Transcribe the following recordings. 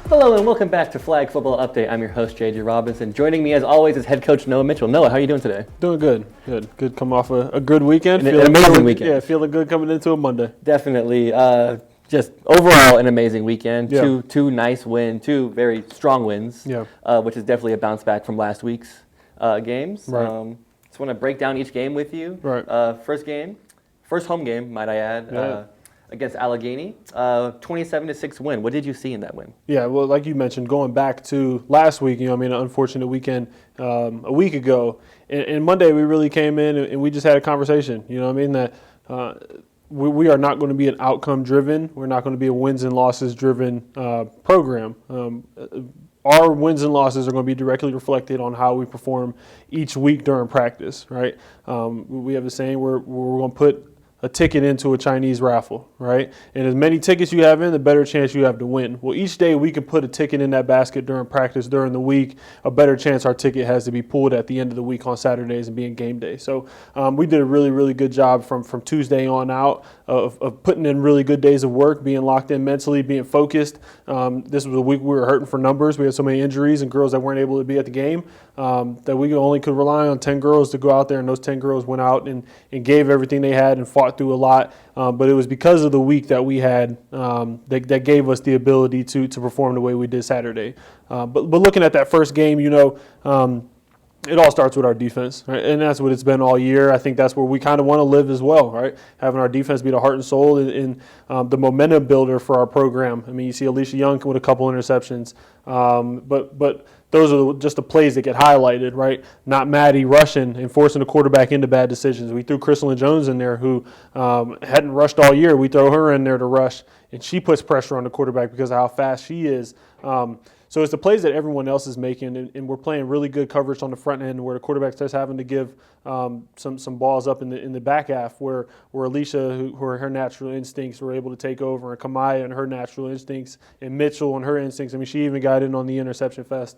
Hello and welcome back to Flag Football Update. I'm your host, JJ Robinson. Joining me as always is head coach Noah Mitchell. Noah, how are you doing today? Doing good. Good. Come off a good weekend. An amazing weekend. Yeah, feeling good coming into a Monday. Definitely. Just overall an amazing weekend. Yeah. Two nice wins, two very strong wins, Yeah. Which is definitely a bounce back from last week's games. Right. Just want to break down each game with you. Right. First home game, might I add. Yeah. Against Allegheny, 27-6 win. What did you see in that win? Yeah, well, like you mentioned, going back to last week, an unfortunate weekend a week ago. And Monday we really came in and we just had a conversation, that we are not going to be an outcome driven. We're not going to be a wins and losses driven program. Our wins and losses are going to be directly reflected on how we perform each week during practice, right? We have a saying we're going to put a ticket into a Chinese raffle, right? And as many tickets you have in, the better chance you have to win. Well, each day we can put a ticket in that basket during practice, during the week, a better chance our ticket has to be pulled at the end of the week on Saturdays and being game day. So we did a really, really good job from Tuesday on out of putting in really good days of work, being locked in mentally, being focused. This was a week we were hurting for numbers. We had so many injuries and girls that weren't able to be at the game that we only could rely on 10 girls to go out there, and those 10 girls went out and gave everything they had and fought through a lot, but it was because of the week that we had that gave us the ability to perform the way we did Saturday. But looking at that first game, it all starts with our defense, right? And that's what it's been all year. I think that's where we kind of want to live as well, right? Having our defense be the heart and soul and the momentum builder for our program. I mean, you see Alicia Young with a couple interceptions, but those are just the plays that get highlighted, right? Not Maddie rushing and forcing the quarterback into bad decisions. We threw Crystalline Jones in there who hadn't rushed all year. We throw her in there to rush, and she puts pressure on the quarterback because of how fast she is. So it's the plays that everyone else is making, and we're playing really good coverage on the front end where the quarterback starts having to give some balls up in the back half where Alicia, who her natural instincts were able to take over, and Kamaya and her natural instincts, and Mitchell and her instincts. I mean, she even got in on the interception fest.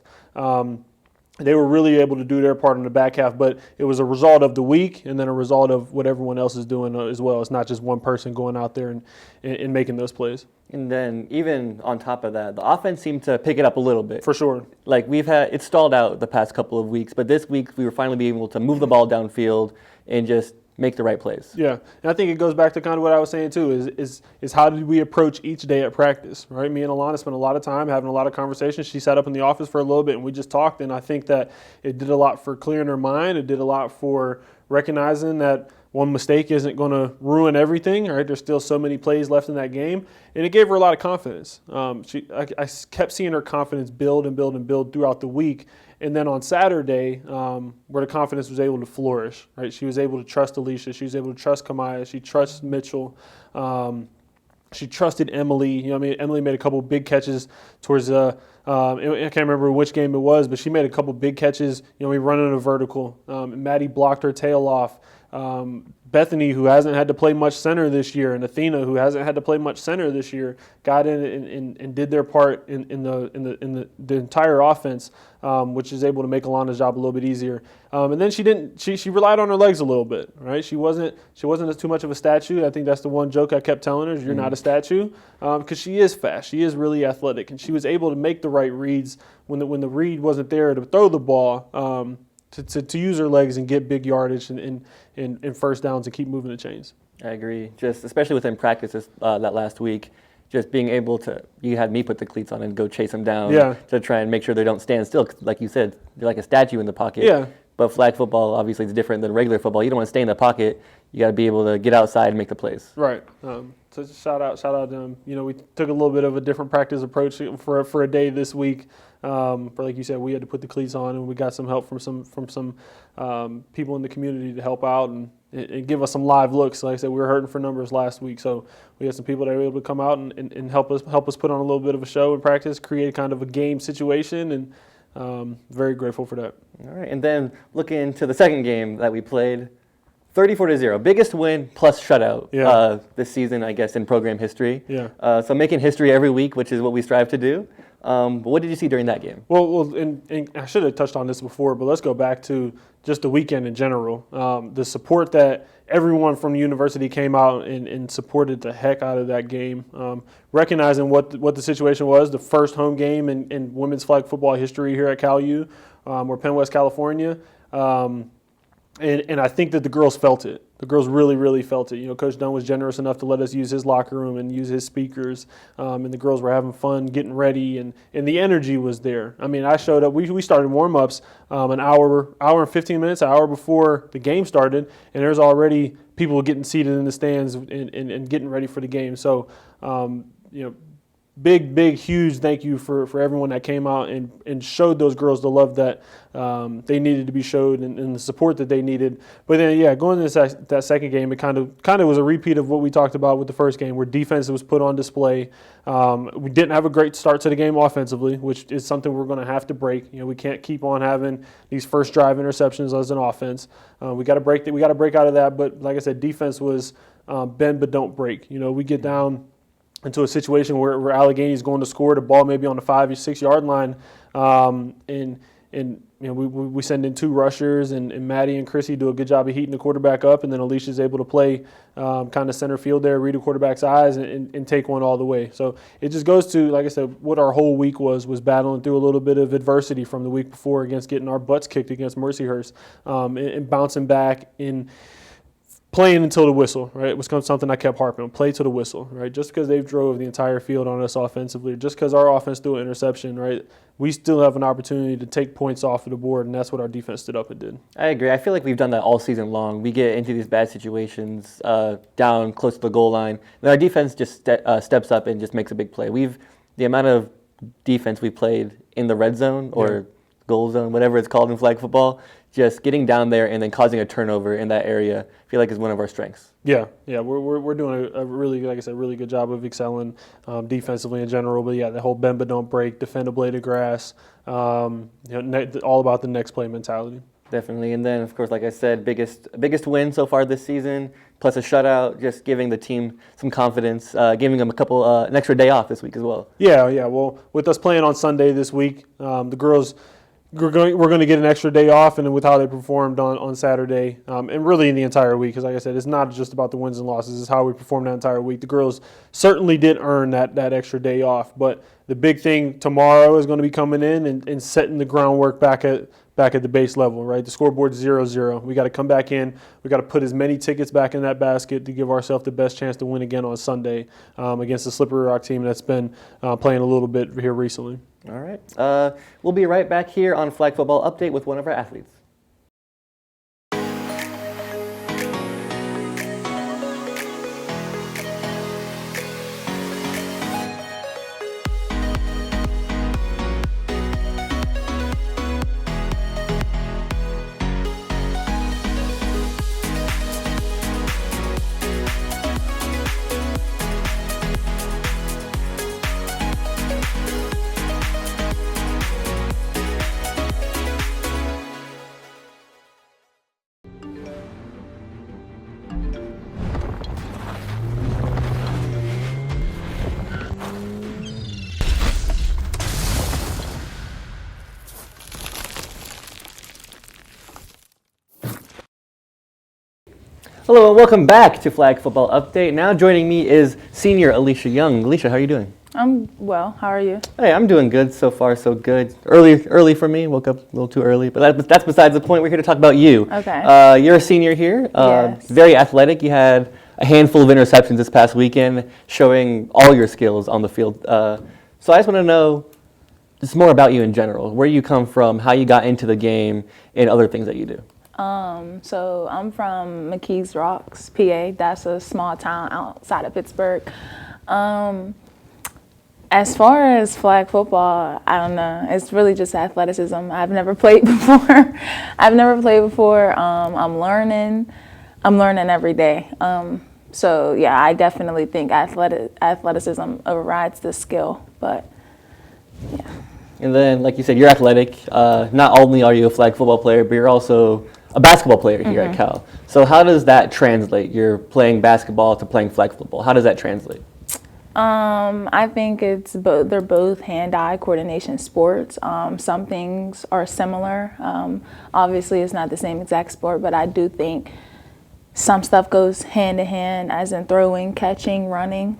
They were really able to do their part in the back half, but it was a result of the week and then a result of what everyone else is doing as well. It's not just one person going out there and making those plays. And then even on top of that, the offense seemed to pick it up a little bit. For sure. Like it stalled out the past couple of weeks, but this week we were finally being able to move the ball downfield and just make the right plays. Yeah, and I think it goes back to kind of what I was saying too, is how did we approach each day at practice, right? Me and Alana spent a lot of time having a lot of conversations. She sat up in the office for a little bit and we just talked, and I think that it did a lot for clearing her mind. It did a lot for recognizing that one mistake isn't going to ruin everything, right? There's still so many plays left in that game, and it gave her a lot of confidence. I kept seeing her confidence build and build and build throughout the week. And then on Saturday, where the confidence was able to flourish, right? She was able to trust Alicia. She was able to trust Kamaya. She trusts Mitchell. She trusted Emily. Emily made a couple big catches towards I can't remember which game it was, but she made a couple big catches. We run in a vertical. Maddie blocked her tail off. Bethany, who hasn't had to play much center this year, and Athena, who hasn't had to play much center this year, got in and did their part in the entire offense, which is able to make Alana's job a little bit easier. And then she relied on her legs a little bit, right? She wasn't too much of a statue. I think that's the one joke I kept telling her is you're not a statue, because she is fast. She is really athletic, and she was able to make the right reads when the read wasn't there to throw the ball. To use her legs and get big yardage and first downs and keep moving the chains. I agree. Just especially within practices that last week, just being able to, you had me put the cleats on and go chase them down to try and make sure they don't stand still. Like you said, they're like a statue in the pocket. Yeah. But flag football obviously is different than regular football. You don't want to stay in the pocket. You got to be able to get outside and make the plays. Right. So shout out to them. We took a little bit of a different practice approach for a day this week. But like you said, we had to put the cleats on, and we got some help from some people in the community to help out and give us some live looks. Like I said, we were hurting for numbers last week, so we had some people that were able to come out and help us put on a little bit of a show in practice, create kind of a game situation, and very grateful for that. All right, and then looking into the second game that we played, 34-0, biggest win plus shutout this season, I guess, in program history. Yeah. So making history every week, which is what we strive to do. What did you see during that game? Well, and I should have touched on this before, but let's go back to just the weekend in general. The support that everyone from the university came out and supported the heck out of that game, recognizing what the situation was, the first home game in women's flag football history here at Cal U, or Penn West, California. And I think that the girls felt it. The girls really, really felt it. You know, Coach Dunn was generous enough to let us use his locker room and use his speakers, and the girls were having fun, getting ready, and the energy was there. I mean, I showed up. We started warm-ups an hour and 15 minutes, an hour before the game started, and there's already people getting seated in the stands and getting ready for the game. So, you know, big, huge thank you for everyone that came out and showed those girls the love that they needed to be showed and the support that they needed. But then, yeah, going into that second game, it kind of was a repeat of what we talked about with the first game, where defense was put on display. We didn't have a great start to the game offensively, which is something we're going to have to break. You know, we can't keep on having these first drive interceptions as an offense. We got to break that. We got to break out of that. But like I said, defense was bend but don't break. You know, we get down into a situation where Allegheny is going to score the ball maybe on the 5 or 6 yard line, and you know we send in 2 rushers, and Maddie and Chrissy do a good job of heating the quarterback up, and then Alicia's able to play kind of center field there, read the quarterback's eyes, and take one all the way. So it just goes to, like I said, what our whole week was battling through a little bit of adversity from the week before against getting our butts kicked against Mercyhurst, and bouncing back in. Playing until the whistle, right? It was something I kept harping on. Play to the whistle, right? Just because they've drove the entire field on us offensively, just because our offense threw an interception, right? We still have an opportunity to take points off of the board, and that's what our defense stood up and did. I agree. I feel like we've done that all season long. We get into these bad situations down close to the goal line, and our defense just steps up and just makes a big play. The amount of defense we played in the red zone or goal zone, whatever it's called in flag football, just getting down there and then causing a turnover in that area, I feel like is one of our strengths. Yeah, we're doing a really, like I said, really good job of excelling defensively in general. But yeah, the whole bend but don't break, defend a blade of grass, you know, all about the next play mentality. Definitely, and then of course, like I said, biggest win so far this season, plus a shutout, just giving the team some confidence, giving them an extra day off this week as well. Yeah. Well, with us playing on Sunday this week, the girls. We're going to get an extra day off, and with how they performed on Saturday, and really in the entire week, because like I said, it's not just about the wins and losses, it's how we performed that entire week. The girls certainly did earn that extra day off, but the big thing tomorrow is going to be coming in and setting the groundwork back at the base level, right? The scoreboard's 0-0. We got to come back in. We got to put as many tickets back in that basket to give ourselves the best chance to win again on Sunday against the Slippery Rock team that's been playing a little bit here recently. All right. We'll be right back here on Flag Football Update with one of our athletes. Hello and welcome back to Flag Football Update. Now joining me is senior Alicia Young. Alicia, how are you doing? I'm well. How are you? Hey, I'm doing good so far, so good. Early for me. Woke up a little too early, but that's besides the point. We're here to talk about you. Okay. You're a senior here. Yes. Very athletic. You had a handful of interceptions this past weekend, showing all your skills on the field. So I just want to know just more about you in general, where you come from, how you got into the game, and other things that you do. So I'm from McKees Rocks, PA. That's a small town outside of Pittsburgh. As far as flag football, I don't know. It's really just athleticism. I've never played before. I'm learning every day. So yeah, I definitely think athleticism overrides the skill, but yeah. And then, like you said, you're athletic. Not only are you a flag football player, but you're also a basketball player here at Cal. So how does that translate? You're playing basketball to playing flag football. How does that translate? I think it's both. They're both hand-eye coordination sports. Some things are similar. Obviously, it's not the same exact sport, but I do think some stuff goes hand in hand, as in throwing, catching, running.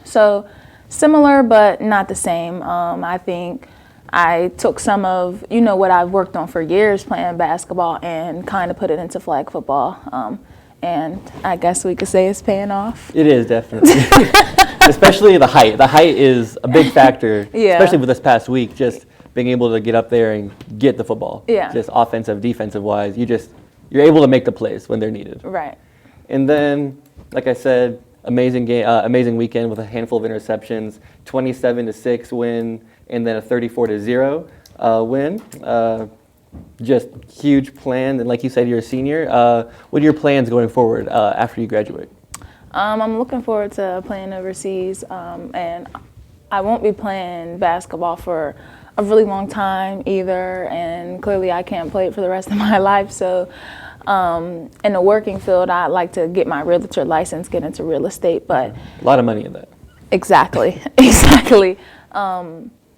So similar, but not the same. I think I took some of what I've worked on for years playing basketball and kind of put it into flag football. And I guess we could say it's paying off. It is, definitely. Especially the height. The height is a big factor, Yeah. especially with this past week, just being able to get up there and get the football. Yeah. Just offensive, defensive wise, you're able to make the plays when they're needed. Right. And then, like I said, amazing game, amazing weekend with a handful of interceptions, 27-6 win, and then a 34-0 win. Just huge plan, and like you said, you're a senior. What are your plans going forward after you graduate? I'm looking forward to playing overseas, and I won't be playing basketball for a really long time either, and clearly I can't play it for the rest of my life. So in the working field, I'd like to get my realtor license, get into real estate, but A lot of money in that. exactly.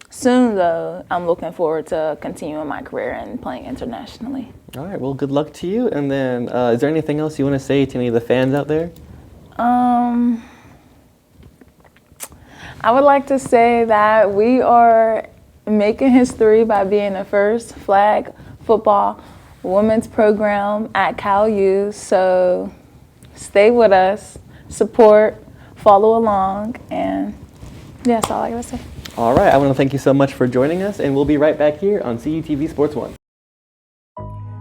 Soon, though, I'm looking forward to continuing my career and playing internationally. All right, well, good luck to you. And then is there anything else you want to say to any of the fans out there? I would like to say that we are making history by being the first flag football women's program at Cal U. So stay with us, support, follow along, and yeah, that's all I gotta say. All right, I want to thank you so much for joining us, and we'll be right back here on CUTV Sports 1.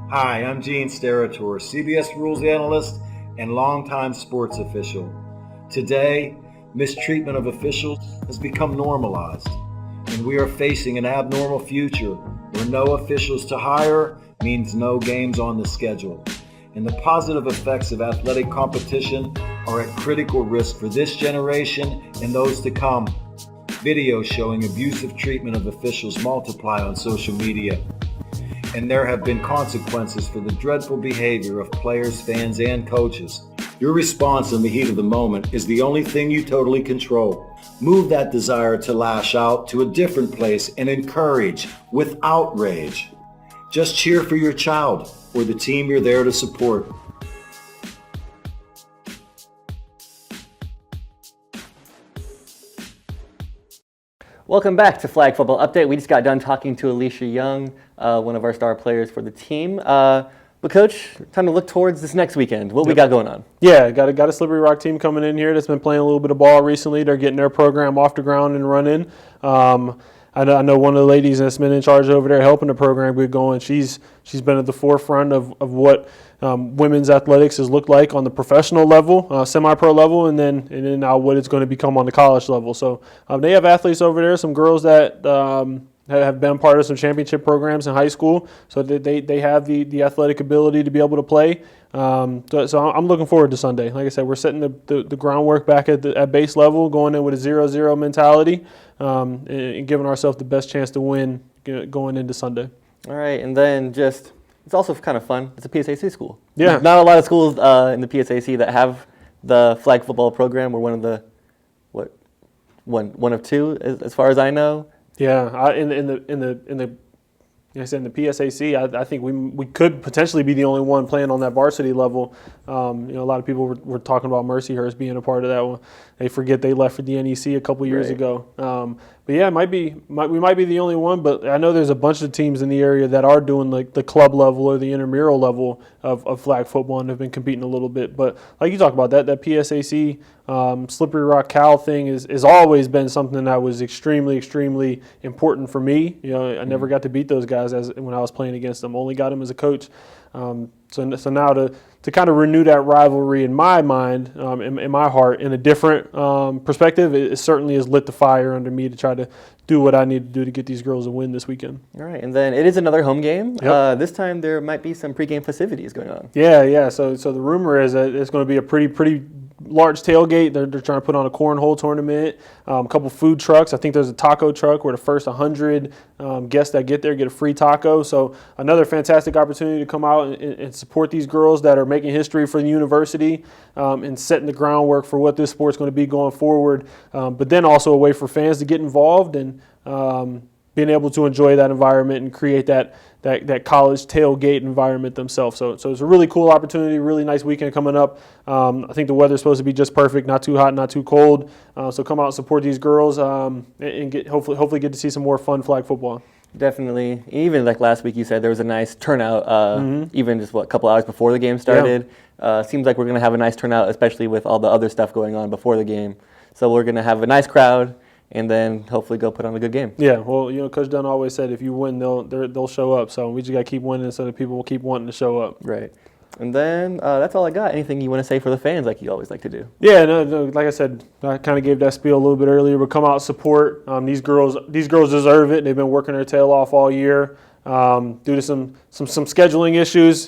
Hi, I'm Gene Steratore, CBS Rules analyst and longtime sports official. Today, mistreatment of officials has become normalized, and we are facing an abnormal future where no officials to hire means no games on the schedule. And the positive effects of athletic competition are at critical risk for this generation and those to come. Videos showing abusive treatment of officials multiply on social media, and there have been consequences for the dreadful behavior of players, fans, and coaches. Your response in the heat of the moment is the only thing you totally control. Move that desire to lash out to a different place and encourage without rage. Just cheer for your child or the team you're there to support. Welcome back to Flag Football Update. We just got done talking to Alicia Young, one of our star players for the team. But Coach, time to look towards this next weekend. What we got going on? Yeah, got a Slippery Rock team coming in here that's been playing a little bit of ball recently. They're getting their program off the ground and running. I know one of the ladies that's been in charge over there helping the program get going. She's been at the forefront of what women's athletics has looked like on the professional level, semi-pro level, and then now what it's going to become on the college level. So they have athletes over there, some girls that have been part of some championship programs in high school, so they have the athletic ability to be able to play. So I'm looking forward to Sunday. Like I said, we're setting the groundwork back at base level, going in with a 0-0 mentality, and giving ourselves the best chance to win going into Sunday. All right, and then it's also kind of fun. It's a PSAC school. Yeah. Not a lot of schools in the PSAC that have the flag football program. We're one of the, one of two, as far as I know. Yeah, in the like I said, in the PSAC, I think we could potentially be the only one playing on that varsity level. A lot of people were talking about Mercyhurst being a part of that one. They forget they left for the NEC a couple years ago. But yeah, we might be the only one. But I know there's a bunch of teams in the area that are doing like the club level or the intramural level of flag football and have been competing a little bit. But like you talk about that PSAC Slippery Rock Cal thing is always been something that was extremely, extremely important for me. I never got to beat those guys when I was playing against them. Only got them as a coach. So now to kind of renew that rivalry in my mind, in my heart, in a different perspective, it certainly has lit the fire under me to try to do what I need to do to get these girls a win this weekend. All right, and then it is another home game. Yep. This time there might be some pregame festivities going on. Yeah. So the rumor is that it's going to be a pretty large tailgate. They're trying to put on a cornhole tournament, a couple food trucks. I think there's a taco truck where the first 100 guests that get there get a free taco. So another fantastic opportunity to come out and support these girls that are making history for the university and setting the groundwork for what this sport's going to be going forward. But then also a way for fans to get involved and being able to enjoy that environment and create that college tailgate environment themselves. So it's a really cool opportunity, really nice weekend coming up. I think the weather's supposed to be just perfect, not too hot, not too cold. So come out and support these girls and get hopefully get to see some more fun flag football. Definitely. Even like last week, you said there was a nice turnout, even just a couple hours before the game started. Seems like we're going to have a nice turnout, especially with all the other stuff going on before the game. So we're going to have a nice crowd and then hopefully go put on a good game. Yeah, well, Coach Dunn always said if you win, they'll show up. So we just got to keep winning so that people will keep wanting to show up. Right. And then that's all I got. Anything you want to say for the fans like you always like to do? Yeah, no, like I said, I kind of gave that spiel a little bit earlier, but come out, support. These girls deserve it. They've been working their tail off all year due to some scheduling issues.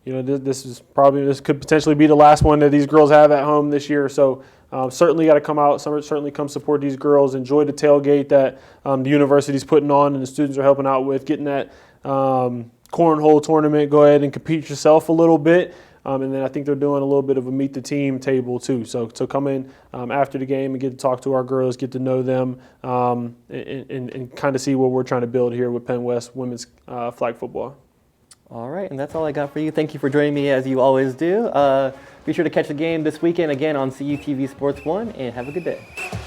This could potentially be the last one that these girls have at home this year. So certainly got to come out. Certainly come support these girls. Enjoy the tailgate that the university's putting on and the students are helping out with. Getting that cornhole tournament. Go ahead and compete yourself a little bit. And then I think they're doing a little bit of a meet the team table too. So come in after the game and get to talk to our girls, get to know them, and kind of see what we're trying to build here with Penn West women's flag football. All right, and that's all I got for you. Thank you for joining me as you always do. Be sure to catch the game this weekend again on CUTV Sports 1, and have a good day.